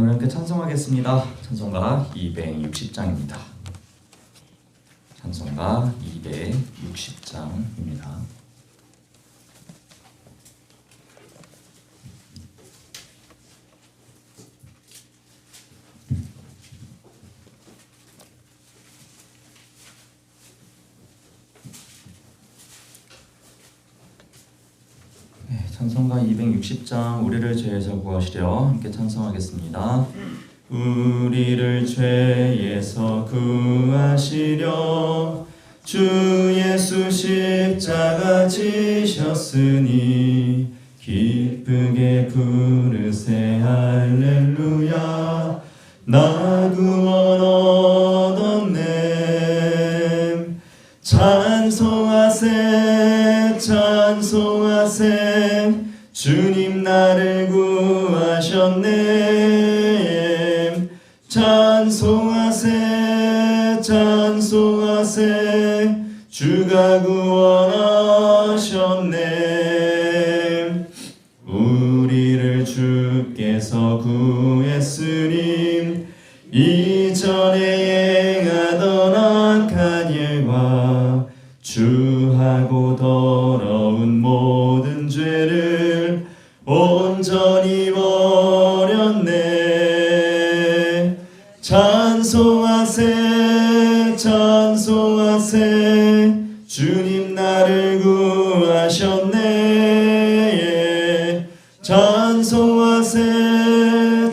우리 함께 찬송하겠습니다. 찬송가 260장입니다. 찬송가 260장입니다. 찬송가 260장 우리를 죄에서 구하시려 함께 찬송하겠습니다. 우리를 죄에서 구하시려 주 예수 십자가 지셨으니 기쁘게 부르세 할렐루야. 나 구원 얻었네. 찬송하세 찬송하세 주님 나를 구하셨네. 찬송하세 찬송하세 주가 구원하셨네. 우리를 주께서 구했으니 이전에 행하던 악한 일과 주하고 더러운 모든 죄를 온전히 버렸네. 찬송하세 찬송하세 주님 나를 구하셨네. 찬송하세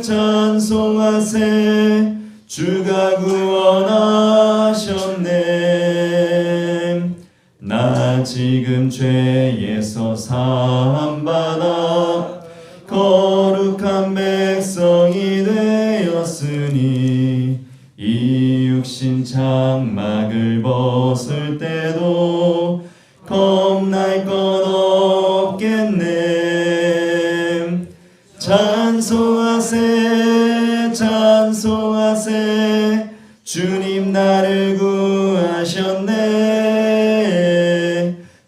찬송하세 주가 구원하셨네. 나 지금 죄에서 사함받아 거룩한 백성이 되었으니 이 육신 장막을 벗을 때도 겁날 것 없겠네. 찬송하세 찬송하세 주님 나를 구하셨네.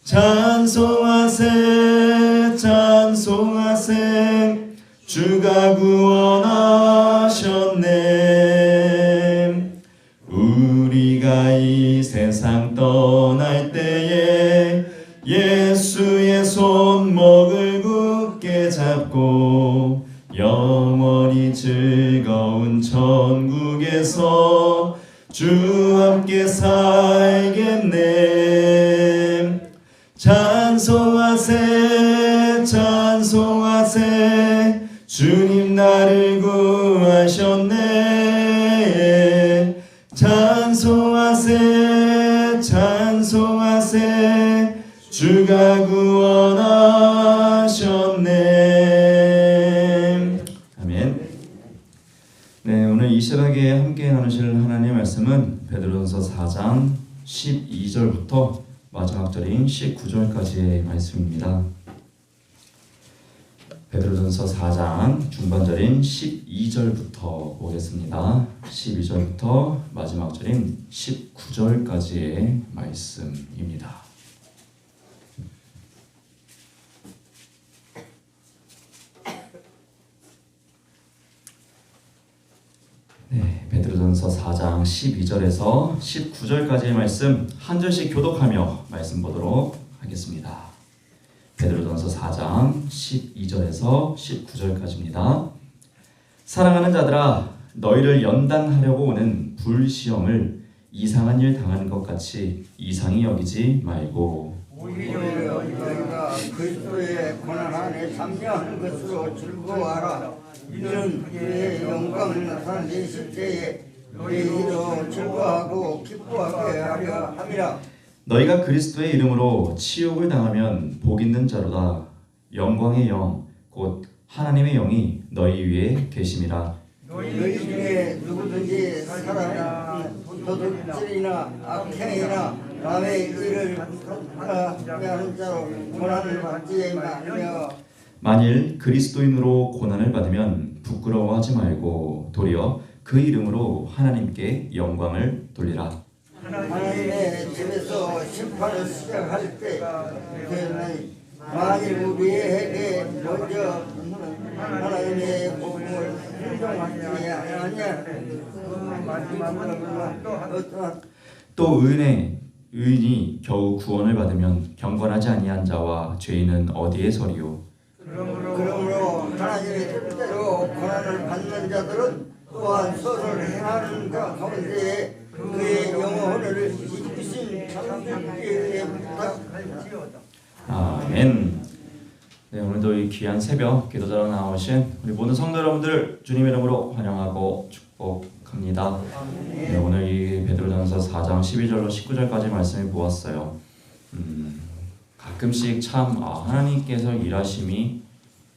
찬송하세 찬송하세 주가 구원하셨네. 우리가 이 세상 떠날 때에 예수의 손목을 굳게 잡고 영원히 즐거운 천국에서 주와 함께 살겠네. 찬송하세 찬송하세 주님 나를 구하셨네. 찬송하세 찬송하세 주가 구원하셨네. 아멘. 네, 오늘 이 시간에 함께 나누실 하나님의 말씀은 베드로전서 4장 12절부터 마지막 절인 19절까지의 말씀입니다. 베드로전서 4장 중반절인 12절부터 보겠습니다. 12절부터 마지막 절인 19절까지의 말씀입니다. 네, 베드로전서 4장 12절에서 19절까지의 말씀 한 절씩 교독하며 말씀 보도록 하겠습니다. 베드로전서 4장 12절에서 19절까지입니다. 사랑하는 자들아, 너희를 연단하려고 오는 불시험을 이상한 일 당하는 것 같이 이상히 여기지 말고 오히려 너희가 그리스도의 고난 안에 참여하는 것으로 즐거워하라. 이는 그의 영광을 나타내실 때에 너희로 즐거워하고 기뻐하게 하려 함이라. 너희가 그리스도의 이름으로 치욕을 당하면 복 있는 자로다. 영광의 영 곧 하나님의 영이 너희 위에 계심이라. 너희 중에 누구든지 사람이나 도둑질이나 악행이나 남의 일을 하는 자로 고난을 받지 말며 만일 그리스도인으로 고난을 받으면 부끄러워하지 말고 도리어 그 이름으로 하나님께 영광을 돌리라. 하나님의 집에서 심판을 시작할 때 만일 우리에게 먼저 하나님의 복음을 또 의인이 겨우 구원을 받으면 경건하지 아니한 자와 죄인은 어디에 서리요? 그러므로 하나님의 뜻대로 고난을 받는 자들은 또한 선을 행하는 자 가운데 그의 영혼을 이끄신 창조주께 부탁할지어다. 아멘. 네, 오늘도 이 귀한 새벽 기도자로 나오신 우리 모든 성도 여러분들 주님 이름으로 환영하고 축복합니다. 네, 오늘 이 베드로전서 4장 12절로 19절까지 말씀을 보았어요. 가끔씩 참 하나님께서 일하심이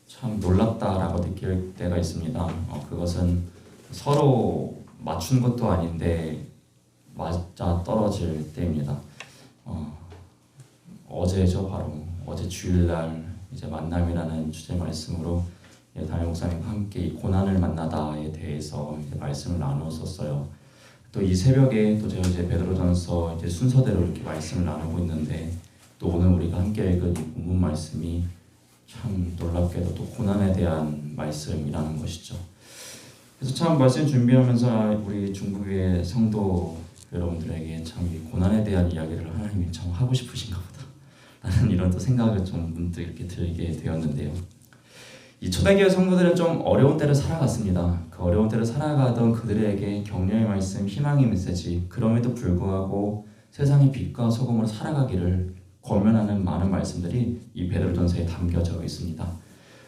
참 놀랍다라고 느낄 때가 있습니다. 그것은 서로 맞춘 것도 아닌데 맞아 떨어질 때입니다. 어제죠, 바로 어제 주일날 이제 만남이라는 주제 말씀으로 담임 목사님과 함께 이 고난을 만나다에 대해서 이제 말씀을 나누었었어요. 또 이 새벽에 또 제가 이제 베드로전서 이제 순서대로 이렇게 말씀을 나누고 있는데 또 오늘 우리가 함께 읽은 이 본문 말씀이 참 놀랍게도 또 고난에 대한 말씀이라는 것이죠. 그래서 참 말씀 준비하면서 우리 중국의 성도 여러분들에게 참 이 고난에 대한 이야기를 하나님이 참 하고 싶으신가 보다 라는 이런 또 생각을 좀 문득 이렇게 들게 되었는데요. 이 초대교회 성도들은 좀 어려운 때를 살아갔습니다. 그 어려운 때를 살아가던 그들에게 격려의 말씀, 희망의 메시지, 그럼에도 불구하고 세상의 빛과 소금으로 살아가기를 권면하는 많은 말씀들이 이 베드로전서에 담겨져 있습니다.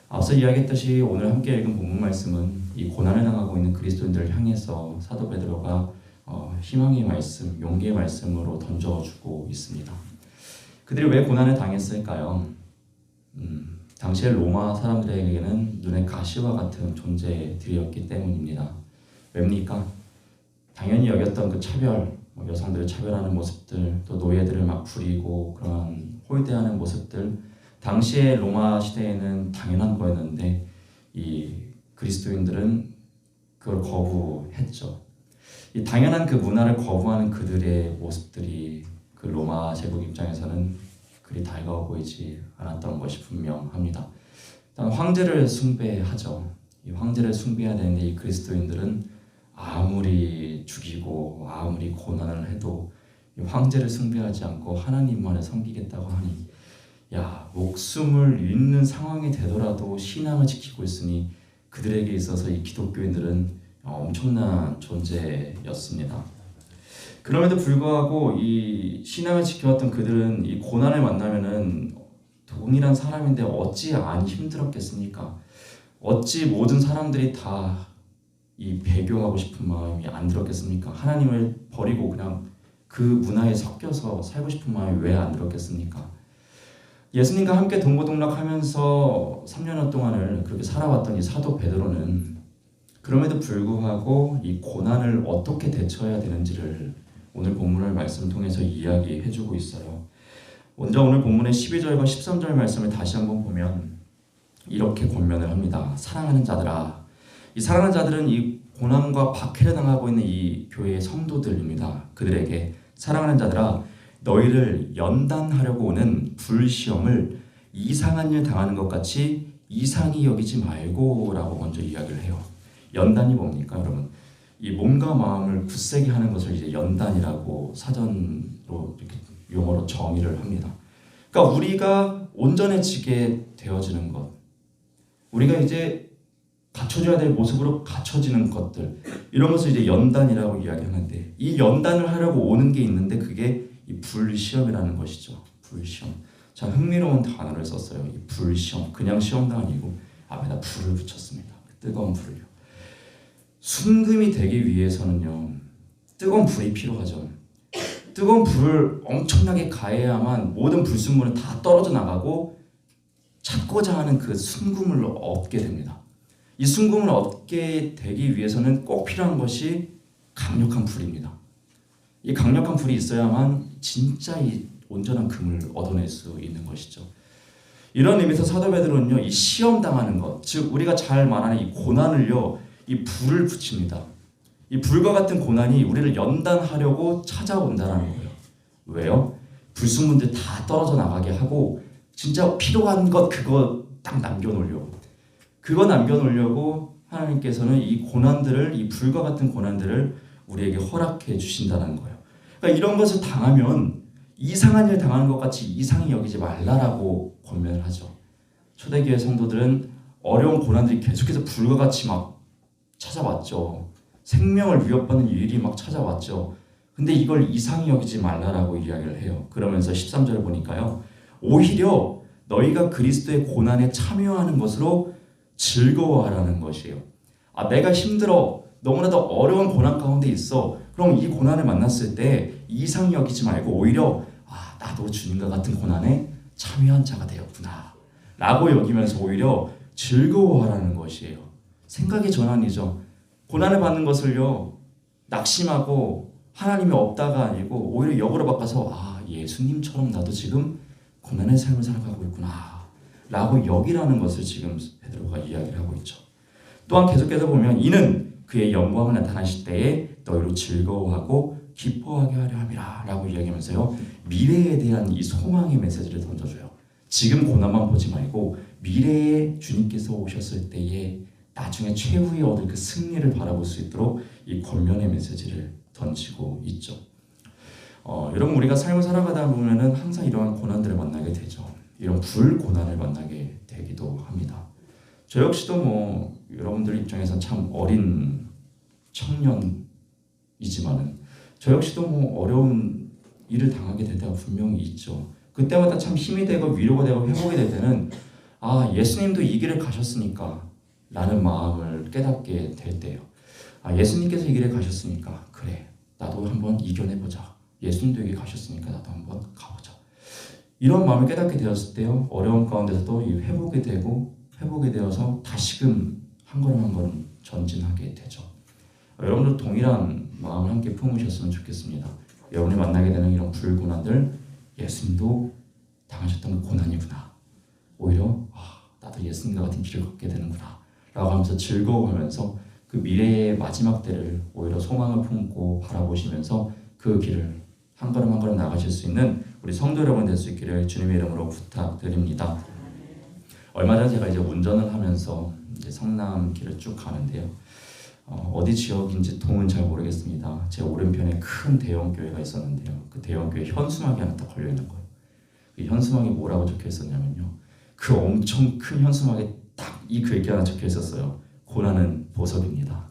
앞서 이야기했듯이 오늘 함께 읽은 본문 말씀은 이 고난을 당하고 있는 그리스도인들을 향해서 사도 베드로가 희망의 말씀, 용기의 말씀으로 던져주고 있습니다. 그들이 왜 고난을 당했을까요? 당시에 로마 사람들에게는 눈에 가시와 같은 존재들이었기 때문입니다. 왜입니까? 당연히 여겼던 그 차별, 여성들을 차별하는 모습들, 또 노예들을 막 부리고 그런 홀대하는 모습들, 당시에 로마 시대에는 당연한 거였는데 이 그리스도인들은 그걸 거부했죠. 이 당연한 그 문화를 거부하는 그들의 모습들이 그 로마 제국 입장에서는 그리 달가워 보이지 않았던 것이 분명합니다. 일단 황제를 숭배하죠. 이 황제를 숭배해야 되는데 이 그리스도인들은 아무리 죽이고 아무리 고난을 해도 이 황제를 숭배하지 않고 하나님만을 섬기겠다고 하니 목숨을 잃는 상황이 되더라도 신앙을 지키고 있으니 그들에게 있어서 이 기독교인들은 엄청난 존재였습니다. 그럼에도 불구하고 이 신앙을 지켜왔던 그들은 이 고난을 만나면은 동일한 사람인데 어찌 안 힘들었겠습니까? 어찌 모든 사람들이 다 이 배교하고 싶은 마음이 안 들었겠습니까? 하나님을 버리고 그냥 그 문화에 섞여서 살고 싶은 마음이 왜 안 들었겠습니까? 예수님과 함께 동고동락하면서 3년 동안을 그렇게 살아왔던 이 사도 베드로는 그럼에도 불구하고 이 고난을 어떻게 대처해야 되는지를 오늘 본문을 말씀 통해서 이야기해주고 있어요. 먼저 오늘 본문의 12절과 13절 말씀을 다시 한번 보면 이렇게 권면을 합니다. 사랑하는 자들아, 이 사랑하는 자들은 이 고난과 박해를 당하고 있는 이 교회의 성도들입니다. 그들에게 사랑하는 자들아, 너희를 연단하려고 오는 불시험을 이상한 일 당하는 것 같이 이상히 여기지 말고 라고 먼저 이야기를 해요. 연단이 뭡니까, 여러분? 이 몸과 마음을 굳세게 하는 것을 이제 연단이라고 사전으로 이렇게 용어로 정의를 합니다. 그러니까 우리가 온전해지게 되어지는 것, 우리가 이제 갖춰줘야 될 모습으로 갖춰지는 것들, 이런 것을 이제 연단이라고 이야기하는데 이 연단을 하려고 오는 게 있는데 그게 이 불시험이라는 것이죠. 불시험. 참 흥미로운 단어를 썼어요. 이 불시험. 그냥 시험도 아니고 앞에다 불을 붙였습니다. 뜨거운 불을요. 순금이 되기 위해서는요, 뜨거운 불이 필요하죠. 뜨거운 불을 엄청나게 가해야만 모든 불순물은 다 떨어져 나가고 찾고자 하는 그 순금을 얻게 됩니다. 이 순금을 얻게 되기 위해서는 꼭 필요한 것이 강력한 불입니다. 이 강력한 불이 있어야만 진짜 이 온전한 금을 얻어낼 수 있는 것이죠. 이런 의미에서 사도 베드로는요, 이 시험 당하는 것, 즉 우리가 잘 말하는 이 고난을요, 이 불을 붙입니다. 이 불과 같은 고난이 우리를 연단하려고 찾아온다는 거예요. 왜요? 불순물들 다 떨어져 나가게 하고 진짜 필요한 것 그거 딱 남겨놓으려고. 그거 남겨놓으려고 하나님께서는 이 고난들을, 이 불과 같은 고난들을 우리에게 허락해 주신다는 거예요. 그러니까 이런 것을 당하면 이상한 일 당하는 것 같이 이상히 여기지 말라라고 권면을 하죠. 초대교회 성도들은 어려운 고난들이 계속해서 불과 같이 막 찾아왔죠. 생명을 위협받는 일이 막 찾아왔죠. 근데 이걸 이상히 여기지 말라라고 이야기를 해요. 그러면서 13절을 보니까요. 오히려 너희가 그리스도의 고난에 참여하는 것으로 즐거워하라는 것이에요. 내가 힘들어. 너무나도 어려운 고난 가운데 있어. 그럼 이 고난을 만났을 때 이상히 여기지 말고 오히려 나도 주님과 같은 고난에 참여한 자가 되었구나 라고 여기면서 오히려 즐거워하라는 것이에요. 생각의 전환이죠. 고난을 받는 것을요 낙심하고 하나님이 없다가 아니고 오히려 역으로 바꿔서 예수님처럼 나도 지금 고난의 삶을 살아가고 있구나 라고 여기라는 것을 지금 베드로가 이야기를 하고 있죠. 또한 계속해서 보면 이는 그의 영광을 나타나실 때에 너희로 즐거워하고 기뻐하게 하려 함이라 라고 이야기하면서요 미래에 대한 이 소망의 메시지를 던져줘요. 지금 고난만 보지 말고 미래에 주님께서 오셨을 때에 나중에 최후에 얻을 그 승리를 바라볼 수 있도록 이 권면의 메시지를 던지고 있죠. 여러분 우리가 삶을 살아가다 보면은 항상 이러한 고난들을 만나게 되죠. 이런 불고난을 만나게 되기도 합니다. 저 역시도 여러분들 입장에선 참 어린 청년이지만은 저 역시도 어려운 일을 당하게 될 때가 분명히 있죠. 그때마다 참 힘이 되고 위로가 되고 회복이 될 때는 예수님도 이 길을 가셨으니까 라는 마음을 깨닫게 될 때요. 예수님께서 이 길을 가셨으니까 그래 나도 한번 이겨내보자. 예수님도 여기 가셨으니까 나도 한번 가보자. 이런 마음을 깨닫게 되었을 때요. 어려운 가운데서도 이 회복이 되어서 다시금 한 걸음 한 걸음 전진하게 되죠. 여러분도 동일한 마음을 함께 품으셨으면 좋겠습니다. 여러분이 만나게 되는 이런 불고난들 예수님도 당하셨던 그 고난이구나. 오히려 나도 예수님과 같은 길을 걷게 되는구나 라고 하면서 즐거워하면서 그 미래의 마지막 때를 오히려 소망을 품고 바라보시면서 그 길을 한 걸음 한 걸음 나가실 수 있는 우리 성도 여러분 될 수 있기를 주님의 이름으로 부탁드립니다. 얼마 전에 제가 이제 운전을 하면서 이제 성남 길을 쭉 가는데요. 어디 지역인지 동은 잘 모르겠습니다. 제 오른편에 큰 대형 교회가 있었는데요. 그 대형 교회 현수막이 하나 딱 걸려 있는 거예요. 그 현수막에 뭐라고 적혀 있었냐면요. 그 엄청 큰 현수막에 딱 이 글귀 하나 적혀 있었어요. 고난은 보석입니다.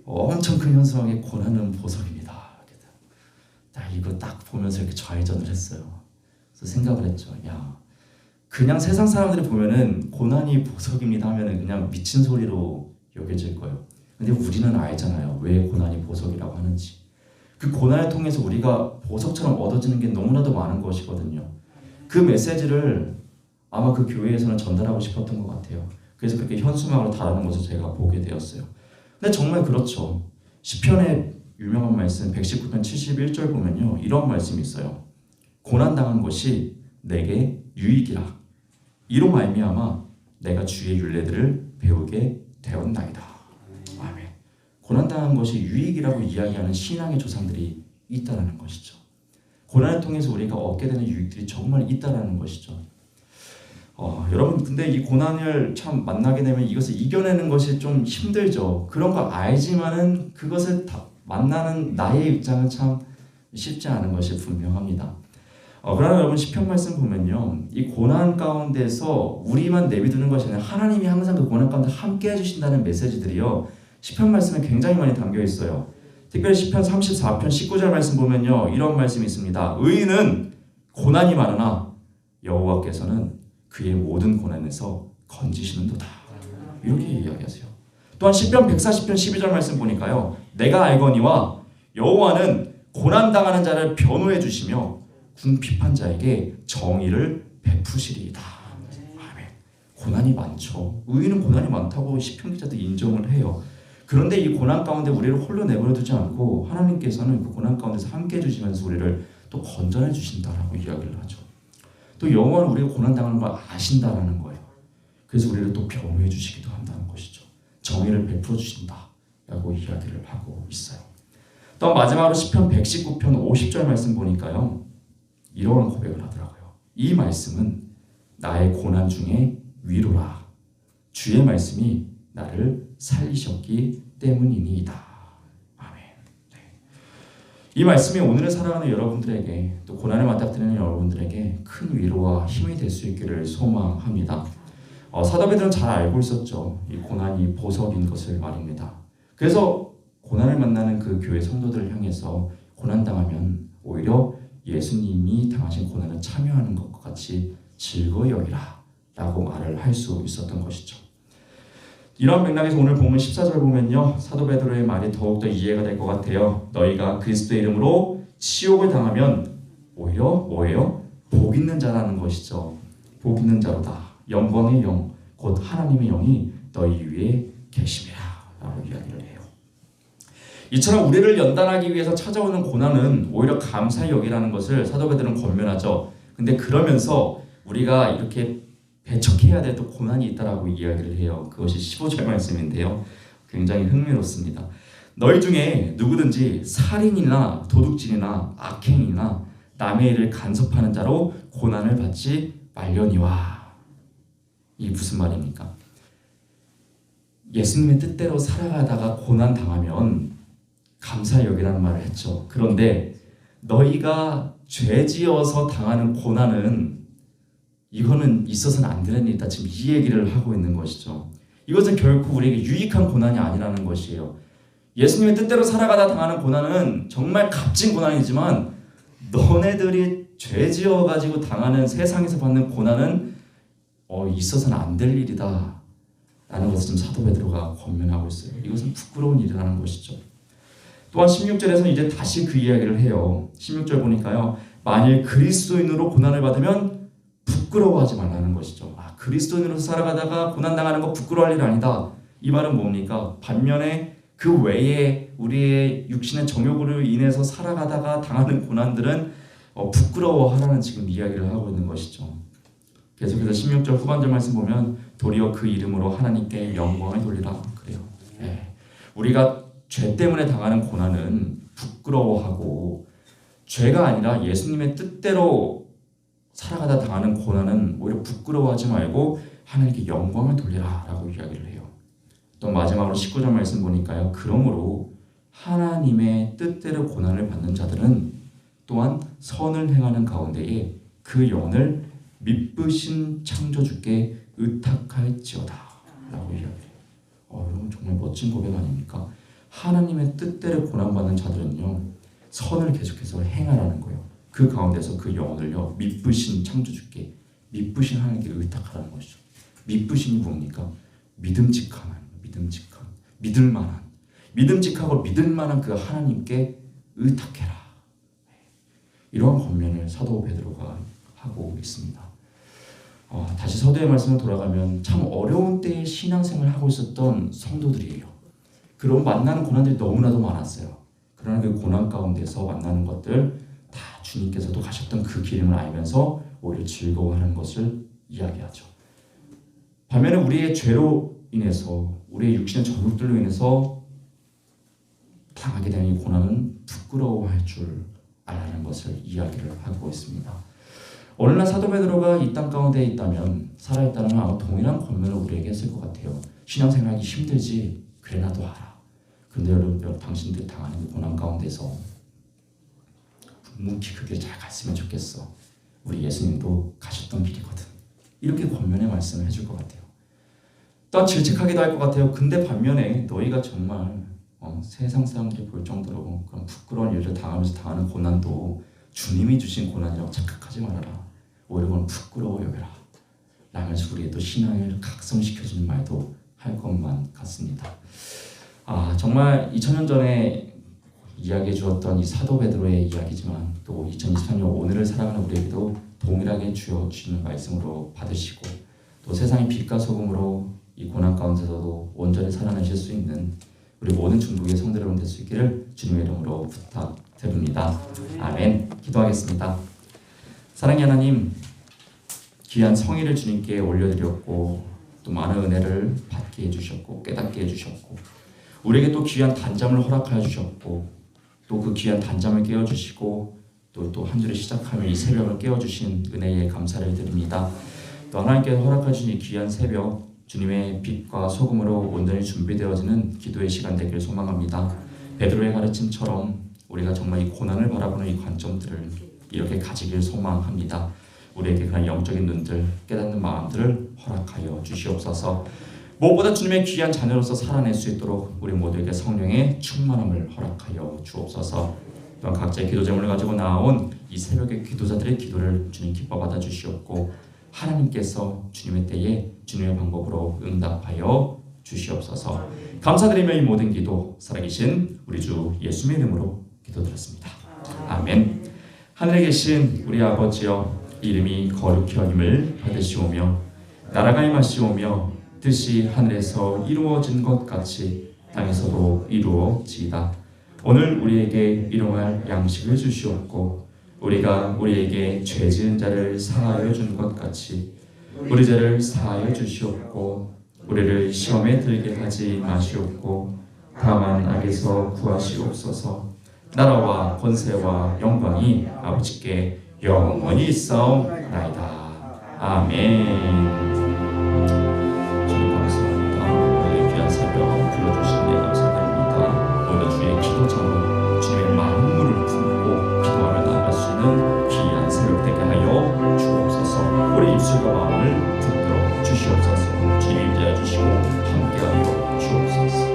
엄청 큰 현수막에 고난은 보석입니다. 이거 딱 보면서 이렇게 좌회전을 했어요. 그래서 생각을 했죠. 그냥 세상 사람들이 보면은 고난이 보석입니다 하면은 그냥 미친 소리로 여겨질 거예요. 근데 우리는 알잖아요. 왜 고난이 보석이라고 하는지. 그 고난을 통해서 우리가 보석처럼 얻어지는 게 너무나도 많은 것이거든요. 그 메시지를 아마 그 교회에서는 전달하고 싶었던 것 같아요. 그래서 그렇게 현수막으로 달아놓은 것을 제가 보게 되었어요. 근데 정말 그렇죠. 시편의 유명한 말씀 119편 71절 보면요. 이런 말씀이 있어요. 고난당한 것이 내게 유익이라. 이로 말미암아 내가 주의 율례들을 배우게 되었나이다. 아멘. 고난당한 것이 유익이라고 이야기하는 신앙의 조상들이 있다라는 것이죠. 고난을 통해서 우리가 얻게 되는 유익들이 정말 있다라는 것이죠. 여러분 근데 이 고난을 참 만나게 되면 이것을 이겨내는 것이 좀 힘들죠. 그런 거 알지만은 그것을 다 만나는 나의 입장은 참 쉽지 않은 것이 분명합니다. 그러나 여러분 시편 말씀 보면요. 이 고난 가운데서 우리만 내비두는 것이 아니라 하나님이 항상 그 고난 가운데 함께 해주신다는 메시지들이요. 시편 말씀에 굉장히 많이 담겨 있어요. 특별히 시편 34편 19절 말씀 보면요. 이런 말씀이 있습니다. 의인은 고난이 많으나 여호와께서는 그의 모든 고난에서 건지시는도다. 이렇게 이야기하세요. 또한 시편 140편 12절 말씀 보니까요. 내가 알거니와 여호와는 고난당하는 자를 변호해 주시며 궁핍한 자에게 정의를 베푸시리이다. 아멘. 고난이 많죠. 의인은 고난이 많다고 시편 기자도 인정을 해요. 그런데 이 고난 가운데 우리를 홀로 내버려 두지 않고 하나님께서는 그 고난 가운데서 함께 해주시면서 우리를 또 건져내 주신다라고 이야기를 하죠. 또 여호와는 우리가 고난당하는 걸 아신다라는 거예요. 그래서 우리를 또 변호해 주시기도 한다는 것이죠. 정의를 베풀어 주신다라고 이야기를 하고 있어요. 또 마지막으로 시편 119편 50절 말씀 보니까요. 이러한 고백을 하더라고요. 이 말씀은 나의 고난 중에 위로라. 주의 말씀이 나를 살리셨기 때문이니이다. 아멘. 네. 이 말씀이 오늘을 살아가는 여러분들에게 또 고난을 맞닥뜨리는 여러분들에게 큰 위로와 힘이 될 수 있기를 소망합니다. 사도 베드로는 잘 알고 있었죠. 이 고난이 보석인 것을 말입니다. 그래서 고난을 만나는 그 교회 성도들을 향해서 고난당하면 오히려 예수님이 당하신 고난을 참여하는 것과 같이 즐거이 여기라 라고 말을 할 수 있었던 것이죠. 이런 맥락에서 오늘 본문 14절 보면요, 사도 베드로의 말이 더욱더 이해가 될 것 같아요. 너희가 그리스도의 이름으로 치욕을 당하면 오히려 뭐예요? 복 있는 자라는 것이죠. 복 있는 자로다. 영광의 영, 곧 하나님의 영이 너희 위에 계심이라 라고 이야기를 해요. 이처럼 우리를 연단하기 위해서 찾아오는 고난은 오히려 감사히 여기라는 것을 사도 베드로는 권면하죠. 근데 그러면서 우리가 이렇게 배척해야 될 또 고난이 있다라고 이야기를 해요. 그것이 15절 말씀인데요. 굉장히 흥미롭습니다. 너희 중에 누구든지 살인이나 도둑질이나 악행이나 남의 일을 간섭하는 자로 고난을 받지 말려니와. 이 무슨 말입니까? 예수님의 뜻대로 살아가다가 고난 당하면 감사히 여기라는 말을 했죠. 그런데 너희가 죄지어서 당하는 고난은 이거는 있어서는 안 되는 일이다. 지금 이 얘기를 하고 있는 것이죠. 이것은 결코 우리에게 유익한 고난이 아니라는 것이에요. 예수님의 뜻대로 살아가다 당하는 고난은 정말 값진 고난이지만 너네들이 죄지어가지고 당하는 세상에서 받는 고난은 있어서는 안 될 일이다 라는 것을 지금 사도 베드로가 권면하고 있어요. 이것은 부끄러운 일이라는 것이죠. 또한 16절에서 이제 다시 그 이야기를 해요. 16절 보니까요, 만일 그리스도인으로 고난을 받으면 부끄러워하지 말라는 것이죠. 그리스도인으로 살아가다가 고난당하는 거 부끄러워할 일 아니다. 이 말은 뭡니까? 반면에 그 외에 우리의 육신의 정욕으로 인해서 살아가다가 당하는 고난들은 부끄러워하라는 지금 이야기를 하고 있는 것이죠. 계속해서 16절 후반절 말씀 보면 도리어 그 이름으로 하나님께 영광을 돌리라 그래요. 네. 우리가 죄 때문에 당하는 고난은 부끄러워하고, 죄가 아니라 예수님의 뜻대로 살아가다 당하는 고난은 오히려 부끄러워하지 말고 하나님께 영광을 돌리라 라고 이야기를 해요. 또 마지막으로 19절 말씀 보니까요, 그러므로 하나님의 뜻대로 고난을 받는 자들은 또한 선을 행하는 가운데에 그 영혼을 미쁘신 창조주께 의탁할지어다 라고 이야기해요. 여러분 정말 멋진 고백 아닙니까? 하나님의 뜻대로 고난받는 자들은요, 선을 계속해서 행하라는 거예요. 그 가운데서 그 영혼을요, 미쁘신 창조주께, 미쁘신 하나님께 의탁하라는 것이죠. 미쁘신이 뭡니까? 믿음직한, 믿을만한, 믿음직하고 믿을만한 그 하나님께 의탁해라. 이러한 권면을 사도 베드로가 하고 있습니다. 다시 서두의 말씀을 돌아가면 참 어려운 때에 신앙생활을 하고 있었던 성도들이에요. 그런 만나는 고난들이 너무나도 많았어요. 그러나 그 고난 가운데서 만나는 것들 다 주님께서도 가셨던 그 기름을 알면서 오히려 즐거워하는 것을 이야기하죠. 반면에 우리의 죄로 인해서, 우리의 육신의 정욕들로 인해서 당하게 되는 이 고난은 부끄러워할 줄 알라는 것을 이야기를 하고 있습니다. 오늘날 사도 베드로가 이 땅 가운데 있다면, 살아있다면 아마 동일한 권면을 우리에게 했을 것 같아요. 신앙생활하기 힘들지? 그래 나도 알아. 근데 여러분, 당신들이 당하는 그 고난 가운데서 묵묵히 그 길 잘 갔으면 좋겠어. 우리 예수님도 가셨던 길이거든. 이렇게 권면의 말씀을 해줄 것 같아요. 또한 질책하기도 할 것 같아요. 근데 반면에 너희가 정말 세상 사람들이 볼 정도로 그런 부끄러운 일을 당하면서 당하는 고난도 주님이 주신 고난이라고 착각하지 말아라. 오히려 그건 부끄러워 여겨라 라면서 우리의 또 신앙을 각성시켜주는 말도 할 것만 같습니다. 정말 2000년 전에 이야기해 주었던 이 사도 베드로의 이야기지만 또 2023년 오늘을 살아가는 우리에게도 동일하게 주어주시는 말씀으로 받으시고, 또 세상의 빛과 소금으로 이 고난 가운데서도 온전히 살아내실 수 있는 우리 모든 중국의 성도 여러분 될 수 있기를 주님의 이름으로 부탁드립니다. 아멘. 기도하겠습니다. 사랑의 하나님, 귀한 성의를 주님께 올려드렸고, 또 많은 은혜를 받게 해주셨고 깨닫게 해주셨고, 우리에게 또 귀한 단잠을 허락하여 주셨고, 또 그 귀한 단잠을 깨워주시고, 또 한 주를 시작하며 이 새벽을 깨워주신 은혜에 감사를 드립니다. 또 하나님께서 허락하신 이 귀한 새벽, 주님의 빛과 소금으로 온전히 준비되어지는 기도의 시간 되기를 소망합니다. 베드로의 가르침처럼 우리가 정말 이 고난을 바라보는 이 관점들을 이렇게 가지길 소망합니다. 우리에게 그런 영적인 눈들, 깨닫는 마음들을 허락하여 주시옵소서. 무엇보다 주님의 귀한 자녀로서 살아낼 수 있도록 우리 모두에게 성령의 충만함을 허락하여 주옵소서. 또한 각자의 기도 제목을 가지고 나온 이 새벽의 기도자들의 기도를 주님 기뻐 받아 주시옵고 하나님께서 주님의 때에 주님의 방법으로 응답하여 주시옵소서. 감사드리며 이 모든 기도 살아계신 우리 주 예수님의 이름으로 기도드렸습니다. 아멘. 하늘에 계신 우리 아버지여, 이름이 거룩히 여김을 받으시오며 나라가 임하시오며 뜻이 하늘에서 이루어진 것 같이 땅에서도 이루어지이다. 오늘 우리에게 일용할 양식을 주시옵고 우리가 우리에게 죄 지은 자를 사하여 준 것 같이 우리 죄를 사하여 주시옵고 우리를 시험에 들게 하지 마시옵고 다만 악에서 구하시옵소서. 나라와 권세와 영광이 아버지께 영원히 있사옵나이다. 아멘. 주님 감사합니다. 오늘 귀한 새벽 불러주신 데 감사드립니다. 오늘 주의 기도자로 주님의 만물을 품고 기도하며 나아갈 수 있는 귀한 새벽 되게 하여 주옵소서. 우리 입술과 마음을 붙들어 주시옵소서. 주님 임재해 주시고 함께하여 주옵소서.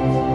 네.